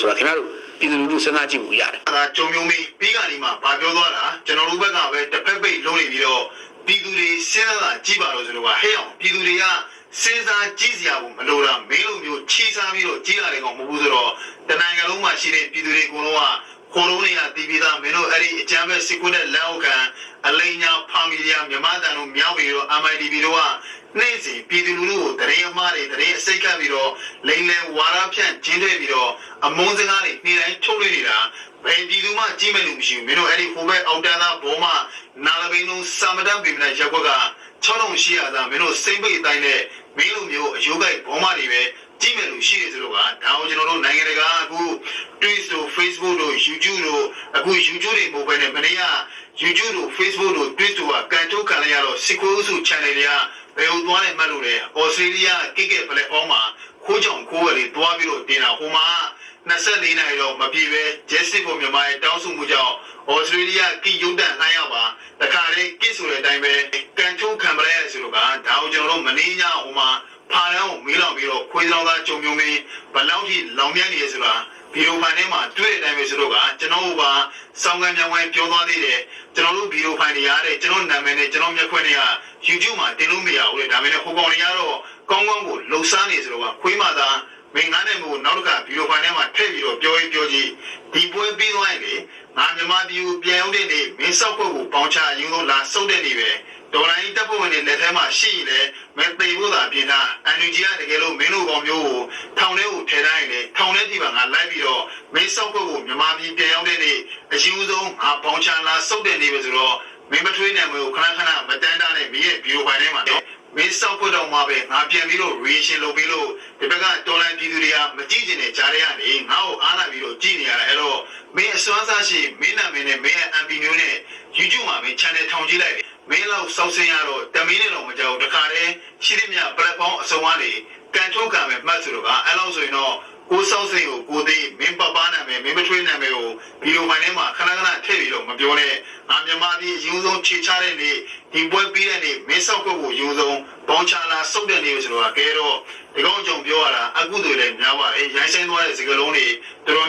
ဆိုတာခင်ဗျားတို့ပြည်သူလူထုစဉ်းစားကြည့်ဖို့ရတယ်ဒါကြုံမျိုးမီပြီးကနေမှဗာပြောသွားတာကျွန်တော်တို့ဘက်ကပဲတစ်ဖက်ပိတ်လုံးနေပြီးတော့ပြည်သူတွေစဉ်းစားကြည့်ပါလို့ဆိုတော့ဟဲ့အောင်ပြည်သူတွေကစဉ်းစားကြည့်စရာကိုမလိုတာမင်းလိုမျိုးချီးစားပြီးတော့ကြည်လာတယ်ကောင်မဟုတ်ဘူးဆိုတော့တနင်္ဂနွေလုံးမှာရှိတဲ့ပြည်သူတွေအကုန်လုံးကခေါ်လုံးနေရတီးပြီးသားမင်းတို့အဲ့ဒီအကြမ်းဖက်စစ်ကွတ်တဲ့လက်အောက်ခံအလိညာဖာမီလီယာမြန်မာတန်တို့မြောက်ပြီးတော့ MIDB တို့ကနေ့စဉ်ပြည်သူလူထုကိုတရင်အမှားတွေတရင်အစိတ်ကပ်ပြီးတော့လိမ့်လဲဝါရဖြန့်ကျင်းထည့်ပြီးတော့အမုန်းစကားတွေနေ့တိုင်းထုတ်လွှင့်နေတာဘယ်ပြည်သူမှကြည့်မဲ့လူမရှိဘူးမင်းတို့အဲ့ဒီဟိုဘက်အောက်တန်းသားဘောမနာလဘိန်းလုံးစာမတန်ပြည်မနဲ့ရက်ကွက်က6800သားမင်းတို့စိမ့်ပိတ်အတိုင်းနဲ့မင်းလိုမျိုးအယိုးကိုက်ဘောမတွေပဲကြည့်မဲ့လူရှိတယ်ဆိုတော့ကဒါကိုကျွန်တော်တို့နိုင်ငံတကာအခု Twitter တို့ Facebook တို့ YouTube တို့အခု YouTube တွေမို့ပဲနဲ့မနေ့က YouTube တို့ Facebook တို့ Twitter ကကန်ထုတ်ခံရတော့စစ်ကိုစု channel တွေကဘယ်လိုသွားနေမှတ်လို့လဲဩစတြေးလျကိကက်ပလက်ဖောင်းမှာခိုးကြောင်ခိုးဝယ်တွေတွားပြီးတော့တင်တာဟိုမှာ24နိုင်တော့မပြေပဲ Justice for Myanmar ရဲ့တောင်းဆိုမှုကြောင့်ဩစတြေးလျကိရုပ်တန်နှိုင်းရပါတခါတည်းကိဆိုတဲ့အတိုင်းပဲကန်ထုတ်ခံပလဲဆိုတော့ကဒါကိုကျွန်တော်တို့မနေညဟိုမှာဖားတန်းကိုမေးလောက်ပြီးတော့ခွေးဆောင်သားကြုံမြုံမင်းဘလောက်ထိလောင်မြန်းနေရဆိုတာဗီဒီယိုဖိုင်ထဲမှာတွေ့တဲ့အတိုင်းပဲဆိုတော့ကကျွန်တော်တို့ကစောင်းကံမြောင်းဝိုင်းပြောသွားသေးတယ်ကျွန်တော်တို့ဗီဒီယိုဖိုင်တွေရတဲ့ကျွန်တော်နာမည်နဲ့ကျွန်တော်မျက်ခွန်းတွေက YouTube မှာတင်လို့မရဘူးလေဒါပေမဲ့ဟိုကောင်တွေကတော့ကောင်းကောင်းကိုလှုပ်ရှားနေဆိုတော့ကခွေးမသားမင်းငါးနဲ့မို့နောက်တစ်ခါဗီဒီယိုဖိုင်ထဲမှာထည့်ပြီးတော့ပြောကြည့်ဒီပွဲပြီးသွားရင်လေငါမြန်မာပြည်ကိုပြန်ရောက်တဲ့နေ့မင်းစောက်ခွက်ကိုပေါင်ချရင်းလို့လာစုပ်တဲ့နေ့ပဲဒေါ်လာကြီးတပ်ဖွဲ့ဝင်တွေလက်ထဲမှာရှိရင်လည်းမသိဖို့သာပြင်တာအန်ယူဂျီကတကယ်လို့မင်းတို့ကောင်မျိုးကိုထောင်ထဲကိုထည့်တိုင်းလေထောင်ထဲကြည့်ပါငါလိုက်ပြီးတော့မင်းစောက်ခွက်ကိုမြန်မာပြည်ပြန်ရောက်တဲ့နေ့အရင်ဆုံးငါပေါင်ချလာစုပ်တဲ့နေ့ပဲဆိုတော့မင်းမထွေးနိုင်မျိုးခဏခဏမတန်းတာနဲ့မင်းရဲ့ဗီဒီယိုဖိုင်ထဲမှာမင်းစောက်ခွက်တော့မှပဲငါပြန်ပြီးတော့ reaction လုပ်ပြီးလို့ဒီဘက်ကတော်လန်ပြည်သူတွေကမကြည့်ကျင်တဲ့ကြားထဲကနေငါ့ကိုအားနာပြီးတော့ကြည့်နေရတာအဲ့တော့မင်းအစွမ်းစားရှိမင်းနာမည်နဲ့မင်းရဲ့ MP မျိုးနဲ့ YouTube မှာမင်း channel ထောင်ကြည့်လိုက်မင်းလောက်စောက်စင်းရတော့တမင်းနဲ့တော့မကြောက်တခါတည်းရှိသမျှ platform အစုံကနေကန်ထုတ်ခံမယ်မှတ်ဆိုတော့ကအဲ့လောက်ဆိုရင်တော့ကိုစောက်စိန်ကိုကိုသိမင်းပပနာမည်မင်းမထွေးနာမည်ကိုဗီဒီယိုဖိုင်ထဲမှာခဏခဏထည့်ပြီးတော့မပြောနဲ့ငါမြန်မာပြည်အရင်ဆုံးခြေချတဲ့နေ့ဒီပွဲပြီးတဲ့နေ့မင်းစောက်ခွက်ကိုအရင်ဆုံးပေါင်ချလာစုပ်တဲ့နေ့ဆိုတော့ကဲတော့ဒီကောင်ကြောင့်ပြောရတာအကုသိုလ်လည်းများပါတယ်ရိုင်းဆိုင်သွားတဲ့စကားလုံးတွေတော်တော်